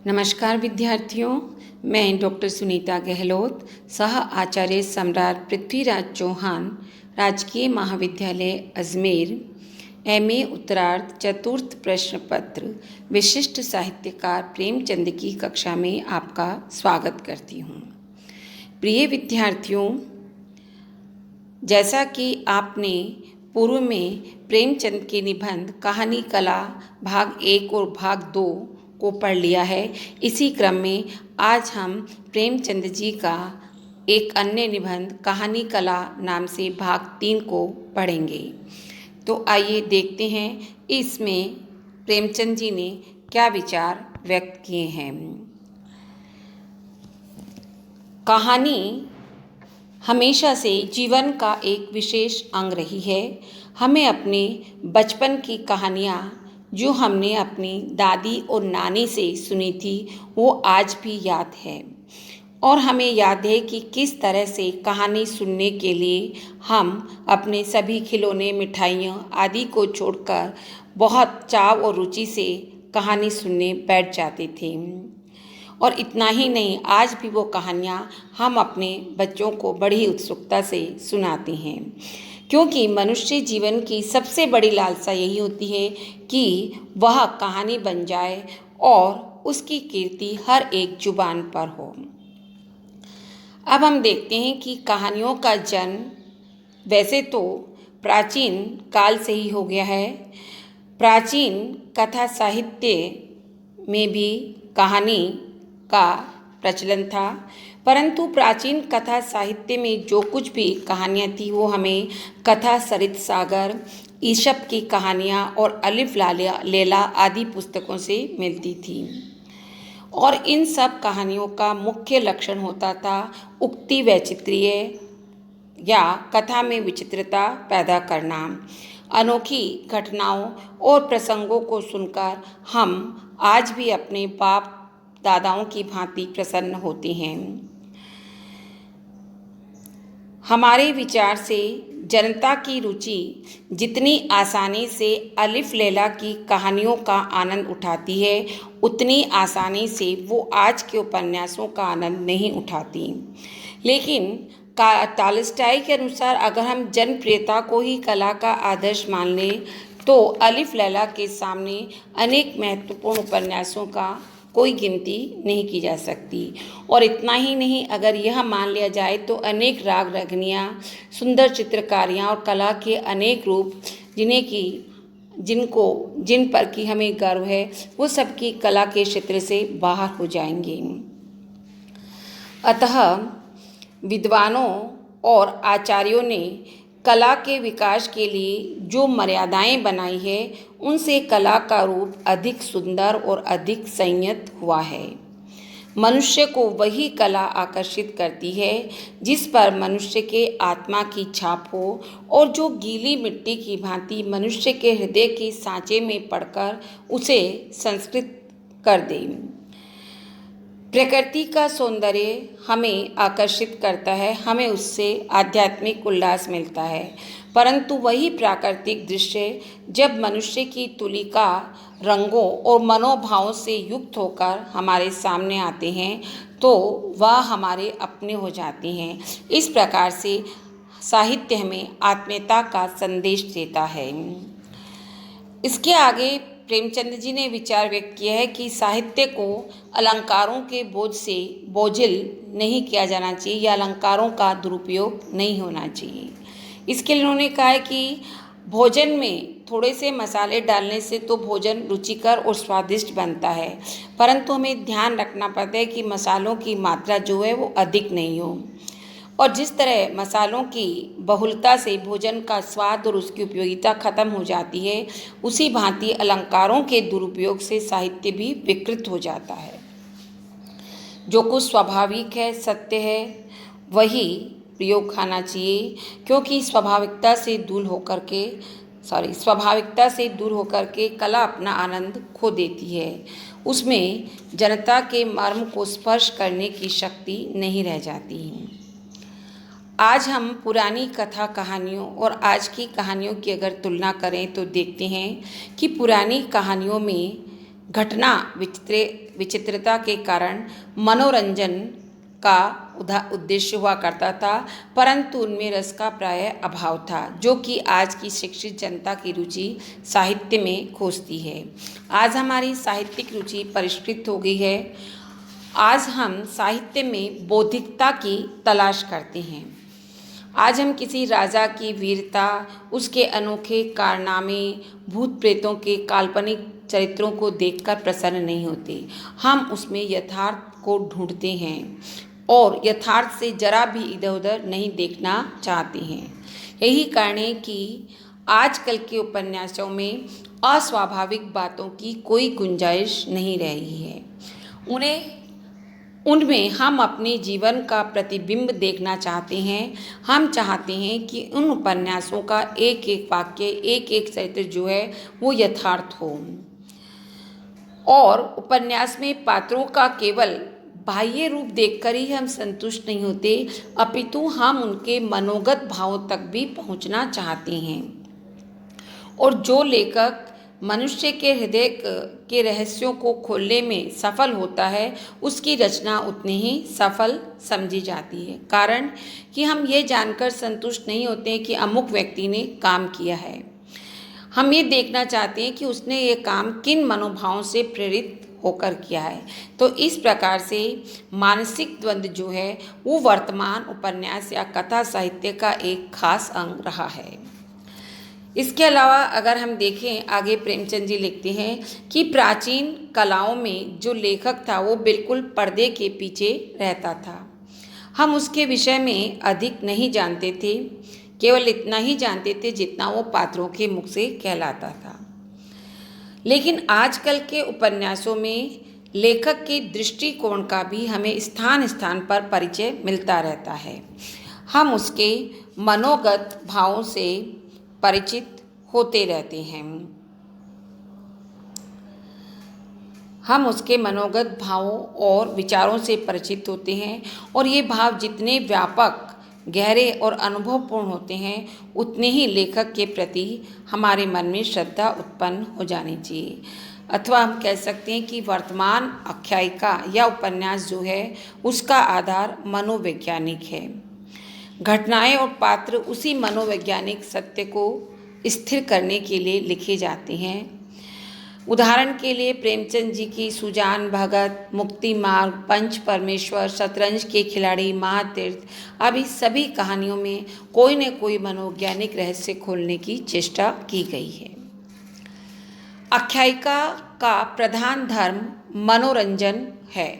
नमस्कार विद्यार्थियों, मैं डॉक्टर सुनीता गहलोत, सह आचार्य सम्राट पृथ्वीराज चौहान, राजकीय महाविद्यालय अजमेर, एमए उत्तरार्ध चतुर्थ प्रश्न पत्र विशिष्ट साहित्यकार प्रेमचंद की कक्षा में आपका स्वागत करती हूँ। प्रिय विद्यार्थियों, जैसा कि आपने पूर्व में प्रेमचंद के निबंध कहानी कला भाग 1 और भाग 2 को पढ़ लिया है, इसी क्रम में आज हम प्रेमचंद जी का एक अन्य निबंध कहानी कला नाम से भाग 3 को पढ़ेंगे। तो आइए देखते हैं इसमें प्रेमचंद जी ने क्या विचार व्यक्त किए हैं। कहानी हमेशा से जीवन का एक विशेष अंग रही है। हमें अपने बचपन की कहानियाँ जो हमने अपनी दादी और नानी से सुनी थी वो आज भी याद है, और हमें याद है कि किस तरह से कहानी सुनने के लिए हम अपने सभी खिलौने, मिठाइयाँ आदि को छोड़कर बहुत चाव और रुचि से कहानी सुनने बैठ जाते थे। और इतना ही नहीं, आज भी वो कहानियाँ हम अपने बच्चों को बड़ी उत्सुकता से सुनाते हैं, क्योंकि मनुष्य जीवन की सबसे बड़ी लालसा यही होती है कि वह कहानी बन जाए और उसकी कीर्ति हर एक जुबान पर हो। अब हम देखते हैं कि कहानियों का जन्म वैसे तो प्राचीन काल से ही हो गया है। प्राचीन कथा साहित्य में भी कहानी का प्रचलन था, परंतु प्राचीन कथा साहित्य में जो कुछ भी कहानियाँ थी वो हमें कथा सरित सागर, ईशप की कहानियाँ और अलिफ लैला आदि पुस्तकों से मिलती थी। और इन सब कहानियों का मुख्य लक्षण होता था उक्ति वैचित्र्य या कथा में विचित्रता पैदा करना। अनोखी घटनाओं और प्रसंगों को सुनकर हम आज भी अपने बाप दादाओं की भांति प्रसन्न होते हैं। हमारे विचार से जनता की रुचि जितनी आसानी से अलिफ लैला की कहानियों का आनंद उठाती है, उतनी आसानी से वो आज के उपन्यासों का आनंद नहीं उठाती। लेकिन टॉलस्टॉय के अनुसार अगर हम जनप्रियता को ही कला का आदर्श मान लें तो अलिफ लैला के सामने अनेक महत्वपूर्ण उपन्यासों का कोई गिनती नहीं की जा सकती। और इतना ही नहीं, अगर यह मान लिया जाए तो अनेक राग रगनियाँ, सुंदर चित्रकारियाँ और कला के अनेक रूप जिन पर कि हमें गर्व है, वो सबकी कला के क्षेत्र से बाहर हो जाएंगे। अतः विद्वानों और आचार्यों ने कला के विकास के लिए जो मर्यादाएं बनाई है, उनसे कला का रूप अधिक सुंदर और अधिक संयत हुआ है। मनुष्य को वही कला आकर्षित करती है जिस पर मनुष्य के आत्मा की छाप हो और जो गीली मिट्टी की भांति मनुष्य के हृदय के सांचे में पड़कर उसे संस्कृत कर दे। प्रकृति का सौंदर्य हमें आकर्षित करता है, हमें उससे आध्यात्मिक उल्लास मिलता है, परंतु वही प्राकृतिक दृश्य जब मनुष्य की तुलिका रंगों और मनोभावों से युक्त होकर हमारे सामने आते हैं तो वह हमारे अपने हो जाते हैं। इस प्रकार से साहित्य हमें आत्मीयता का संदेश देता है। इसके आगे प्रेमचंद जी ने विचार व्यक्त किया है कि साहित्य को अलंकारों के बोझ से बोझिल नहीं किया जाना चाहिए या अलंकारों का दुरुपयोग नहीं होना चाहिए। इसके लिए उन्होंने कहा है कि भोजन में थोड़े से मसाले डालने से तो भोजन रुचिकर और स्वादिष्ट बनता है, परंतु हमें ध्यान रखना पड़ता है कि मसालों की मात्रा जो है वो अधिक नहीं हो। और जिस तरह मसालों की बहुलता से भोजन का स्वाद और उसकी उपयोगिता खत्म हो जाती है, उसी भांति अलंकारों के दुरुपयोग से साहित्य भी विकृत हो जाता है। जो कुछ स्वाभाविक है, सत्य है, वही प्रयोग खाना चाहिए, क्योंकि स्वाभाविकता से दूर होकर के कला अपना आनंद खो देती है। उसमें जनता के मर्म को स्पर्श करने की शक्ति नहीं रह जाती है। आज हम पुरानी कथा कहानियों और आज की कहानियों की अगर तुलना करें तो देखते हैं कि पुरानी कहानियों में घटना विचित्रता के कारण मनोरंजन का उद्देश्य हुआ करता था, परंतु उनमें रस का प्राय अभाव था, जो कि आज की शिक्षित जनता की रुचि साहित्य में खोजती है। आज हमारी साहित्यिक रुचि परिष्कृत हो गई है। आज हम साहित्य में बौद्धिकता की तलाश करते हैं। आज हम किसी राजा की वीरता, उसके अनोखे कारनामे, भूत प्रेतों के काल्पनिक चरित्रों को देखकर प्रसन्न नहीं होते। हम उसमें यथार्थ को ढूंढते हैं और यथार्थ से जरा भी इधर उधर नहीं देखना चाहते हैं। यही कारण है कि आजकल के उपन्यासों में अस्वाभाविक बातों की कोई गुंजाइश नहीं रही है। उनमें हम अपने जीवन का प्रतिबिंब देखना चाहते हैं। हम चाहते हैं कि उन उपन्यासों का एक एक वाक्य, एक एक चरित्र जो है वो यथार्थ हो, और उपन्यास में पात्रों का केवल बाह्य रूप देखकर ही हम संतुष्ट नहीं होते, अपितु हम उनके मनोगत भावों तक भी पहुंचना चाहते हैं। और जो लेखक मनुष्य के हृदय के रहस्यों को खोलने में सफल होता है, उसकी रचना उतनी ही सफल समझी जाती है। कारण कि हम ये जानकर संतुष्ट नहीं होते कि अमुक व्यक्ति ने काम किया है। हम ये देखना चाहते हैं कि उसने ये काम किन मनोभावों से प्रेरित होकर किया है। तो इस प्रकार से मानसिक द्वंद्व जो है वो वर्तमान उपन्यास या कथा साहित्य का एक खास अंग रहा है। इसके अलावा अगर हम देखें, आगे प्रेमचंद जी लिखते हैं कि प्राचीन कलाओं में जो लेखक था वो बिल्कुल पर्दे के पीछे रहता था। हम उसके विषय में अधिक नहीं जानते थे, केवल इतना ही जानते थे जितना वो पात्रों के मुख से कहलाता था। लेकिन आजकल के उपन्यासों में लेखक के दृष्टिकोण का भी हमें स्थान स्थान पर परिचय मिलता रहता है। हम उसके मनोगत भावों से परिचित होते रहते हैं। हम उसके मनोगत भावों और विचारों से परिचित होते हैं, और ये भाव जितने व्यापक, गहरे और अनुभवपूर्ण होते हैं, उतने ही लेखक के प्रति हमारे मन में श्रद्धा उत्पन्न हो जानी चाहिए। अथवा हम कह सकते हैं कि वर्तमान आख्यायिका या उपन्यास जो है उसका आधार मनोवैज्ञानिक है। घटनाएं और पात्र उसी मनोवैज्ञानिक सत्य को स्थिर करने के लिए लिखे जाते हैं। उदाहरण के लिए प्रेमचंद जी की सुजान भगत, मुक्ति मार्ग, पंच परमेश्वर, शतरंज के खिलाड़ी, महातीर्थ, अभी सभी कहानियों में कोई न कोई मनोवैज्ञानिक रहस्य खोलने की चेष्टा की गई है। आख्यायिका का प्रधान धर्म मनोरंजन है,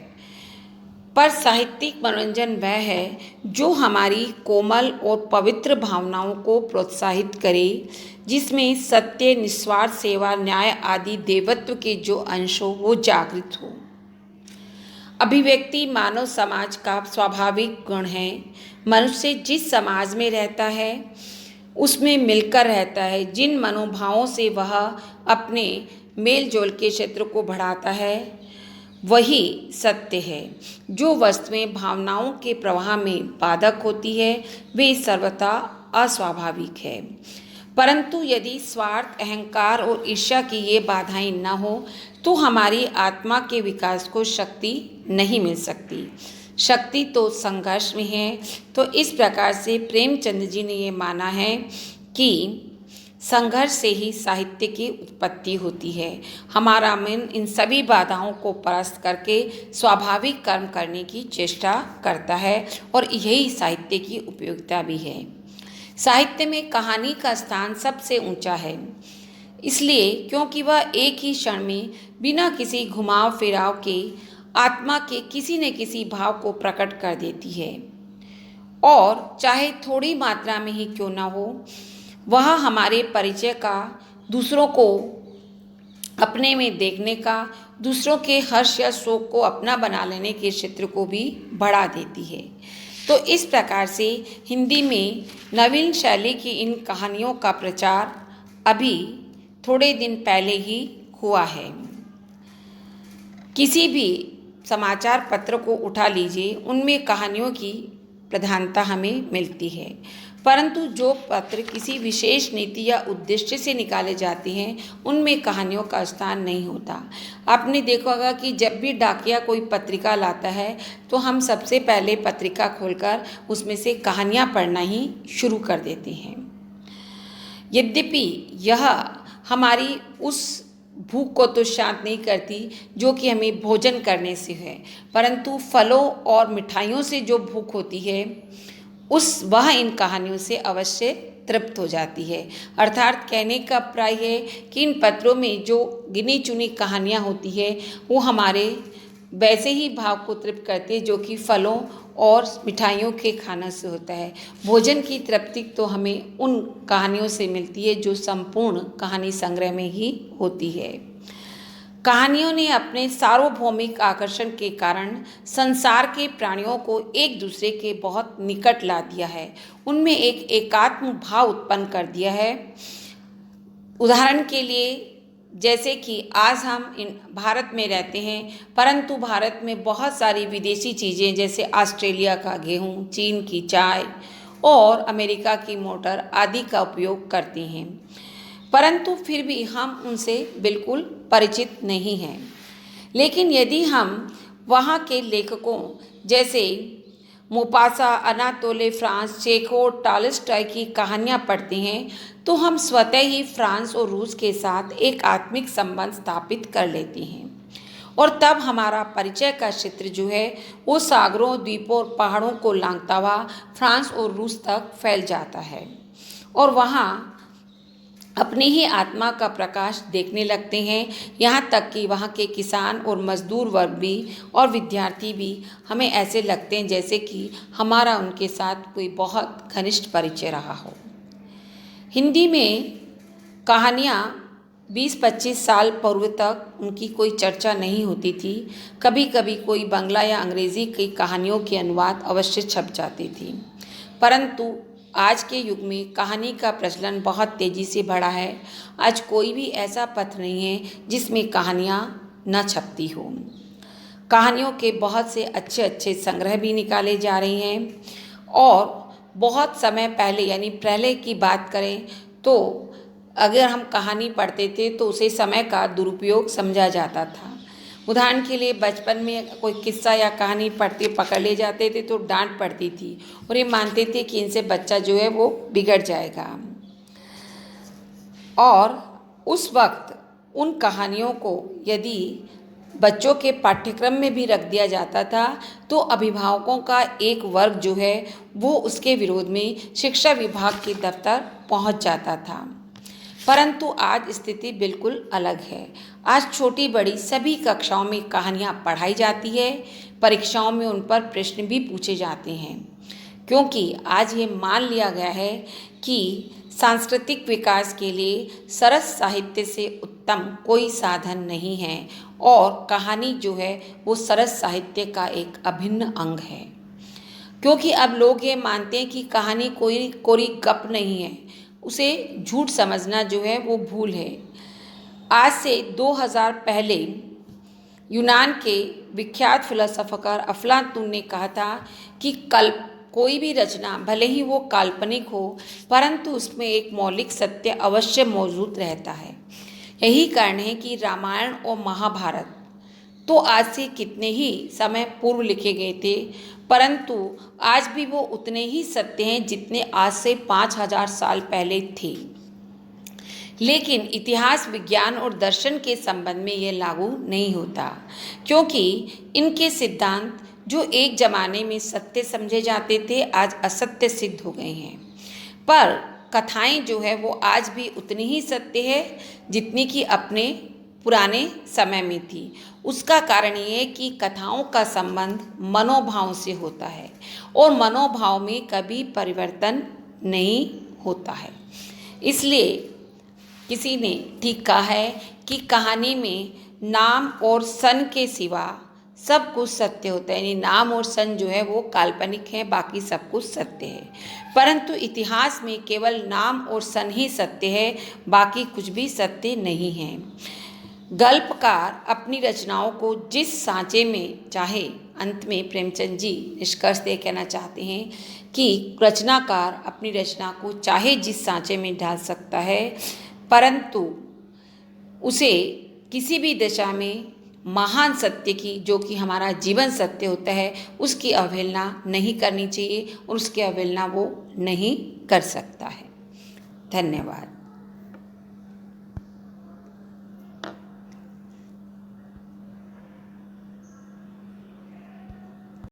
पर साहित्यिक मनोरंजन वह है जो हमारी कोमल और पवित्र भावनाओं को प्रोत्साहित करे, जिसमें सत्य, निस्वार्थ सेवा, न्याय आदि देवत्व के जो अंश हो वो जागृत हो। अभिव्यक्ति मानव समाज का स्वाभाविक गुण है। मनुष्य जिस समाज में रहता है उसमें मिलकर रहता है। जिन मनोभावों से वह अपने मेल जोल के क्षेत्र को बढ़ाता है वही सत्य है। जो वस्तुएं भावनाओं के प्रवाह में बाधक होती है वे सर्वथा अस्वाभाविक है। परंतु यदि स्वार्थ, अहंकार और ईर्ष्या की ये बाधाएं न हो तो हमारी आत्मा के विकास को शक्ति नहीं मिल सकती। शक्ति तो संघर्ष में है। तो इस प्रकार से प्रेमचंद जी ने ये माना है कि संघर्ष से ही साहित्य की उत्पत्ति होती है। हमारा मन इन सभी बाधाओं को परास्त करके स्वाभाविक कर्म करने की चेष्टा करता है, और यही साहित्य की उपयोगिता भी है। साहित्य में कहानी का स्थान सबसे ऊंचा है, इसलिए क्योंकि वह एक ही क्षण में बिना किसी घुमाव फिराव के आत्मा के किसी न किसी भाव को प्रकट कर देती है, और चाहे थोड़ी मात्रा में ही क्यों न हो, वह हमारे परिचय का, दूसरों को अपने में देखने का, दूसरों के हर्ष या शोक को अपना बना लेने के क्षेत्र को भी बढ़ा देती है। तो इस प्रकार से हिंदी में नवीन शैली की इन कहानियों का प्रचार अभी थोड़े दिन पहले ही हुआ है। किसी भी समाचार पत्र को उठा लीजिए, उनमें कहानियों की प्रधानता हमें मिलती है। परंतु जो पत्र किसी विशेष नीति या उद्देश्य से निकाले जाते हैं उनमें कहानियों का स्थान नहीं होता। आपने देखा होगा कि जब भी डाकिया कोई पत्रिका लाता है तो हम सबसे पहले पत्रिका खोलकर उसमें से कहानियाँ पढ़ना ही शुरू कर देते हैं। यद्यपि यह हमारी उस भूख को तो शांत नहीं करती जो कि हमें भोजन करने से है, परंतु फलों और मिठाइयों से जो भूख होती है वह इन कहानियों से अवश्य तृप्त हो जाती है। अर्थात कहने का प्राय है कि इन पत्रों में जो गिनी चुनी कहानियाँ होती है वो हमारे वैसे ही भाव को तृप्त करती है जो कि फलों और मिठाइयों के खाना से होता है। भोजन की तृप्ति तो हमें उन कहानियों से मिलती है जो संपूर्ण कहानी संग्रह में ही होती है। कहानियों ने अपने सार्वभौमिक आकर्षण के कारण संसार के प्राणियों को एक दूसरे के बहुत निकट ला दिया है, उनमें एक एकात्म भाव उत्पन्न कर दिया है। उदाहरण के लिए जैसे कि आज हम भारत में रहते हैं, परंतु भारत में बहुत सारी विदेशी चीज़ें जैसे ऑस्ट्रेलिया का गेहूँ, चीन की चाय और अमेरिका की मोटर आदि का उपयोग करते हैं, परंतु फिर भी हम उनसे बिल्कुल परिचित नहीं हैं। लेकिन यदि हम वहाँ के लेखकों जैसे Maupassant, Anatole France, Chekhov, Tolstoy की कहानियाँ पढ़ते हैं तो हम स्वतः ही फ्रांस और रूस के साथ एक आत्मिक संबंध स्थापित कर लेते हैं और तब हमारा परिचय का क्षेत्र जो है वो सागरों, द्वीपों और पहाड़ों को लांघता हुआ फ्रांस और रूस तक फैल जाता है और वहाँ अपनी ही आत्मा का प्रकाश देखने लगते हैं। यहाँ तक कि वहाँ के किसान और मजदूर वर्ग भी और विद्यार्थी भी हमें ऐसे लगते हैं जैसे कि हमारा उनके साथ कोई बहुत घनिष्ठ परिचय रहा हो। हिंदी में कहानियाँ 20-25 साल पूर्व तक उनकी कोई चर्चा नहीं होती थी। कभी कभी कोई बांग्ला या अंग्रेज़ी की कहानियों के अनुवाद अवश्य छप जाती थी, परंतु आज के युग में कहानी का प्रचलन बहुत तेज़ी से बढ़ा है। आज कोई भी ऐसा पत्र नहीं है जिसमें कहानियाँ न छपती हो। कहानियों के बहुत से अच्छे अच्छे संग्रह भी निकाले जा रहे हैं और बहुत समय पहले यानी पहले की बात करें तो अगर हम कहानी पढ़ते थे तो उसे समय का दुरुपयोग समझा जाता था। उदाहरण के लिए बचपन में कोई किस्सा या कहानी पकड़ ले जाते थे तो डांट पड़ती थी और ये मानते थे कि इनसे बच्चा जो है वो बिगड़ जाएगा। और उस वक्त उन कहानियों को यदि बच्चों के पाठ्यक्रम में भी रख दिया जाता था तो अभिभावकों का एक वर्ग जो है वो उसके विरोध में शिक्षा विभाग के दफ्तर पहुंच जाता था, परंतु आज स्थिति बिल्कुल अलग है। आज छोटी बड़ी सभी कक्षाओं में कहानियाँ पढ़ाई जाती है, परीक्षाओं में उन पर प्रश्न भी पूछे जाते हैं, क्योंकि आज ये मान लिया गया है कि सांस्कृतिक विकास के लिए सरस साहित्य से उत्तम कोई साधन नहीं है और कहानी जो है वो सरस साहित्य का एक अभिन्न अंग है। क्योंकि अब लोग ये मानते हैं कि कहानी कोई कोरी गप नहीं है, उसे झूठ समझना जो है वो भूल है। आज से 2000 पहले यूनान के विख्यात फिलोसोफर अफलातून ने कहा था कि कोई भी रचना भले ही वो काल्पनिक हो परंतु उसमें एक मौलिक सत्य अवश्य मौजूद रहता है। यही कारण है कि रामायण और महाभारत तो आज से कितने ही समय पूर्व लिखे गए थे, परंतु आज भी वो उतने ही सत्य हैं जितने आज से 5000 साल पहले थे। लेकिन इतिहास, विज्ञान और दर्शन के संबंध में ये लागू नहीं होता, क्योंकि इनके सिद्धांत जो एक जमाने में सत्य समझे जाते थे आज असत्य सिद्ध हो गए हैं। पर कथाएं जो है वो आज भी उतनी ही सत्य है जितनी कि अपने पुराने समय में थी। उसका कारण ये है कि कथाओं का संबंध मनोभाव से होता है और मनोभाव में कभी परिवर्तन नहीं होता है। इसलिए किसी ने ठीक कहा है कि कहानी में नाम और सन के सिवा सब कुछ सत्य होता है, यानी नाम और सन जो है वो काल्पनिक है, बाकी सब कुछ सत्य है। परंतु इतिहास में केवल नाम और सन ही सत्य है, बाकी कुछ भी सत्य नहीं है। गल्पकार अपनी रचनाओं को जिस सांचे में चाहे, अंत में प्रेमचंद जी निष्कर्ष दे कहना चाहते हैं कि रचनाकार अपनी रचना को चाहे जिस सांचे में ढाल सकता है, परंतु उसे किसी भी दशा में महान सत्य की, जो कि हमारा जीवन सत्य होता है, उसकी अवहेलना नहीं करनी चाहिए और उसकी अवहेलना वो नहीं कर सकता है। धन्यवाद।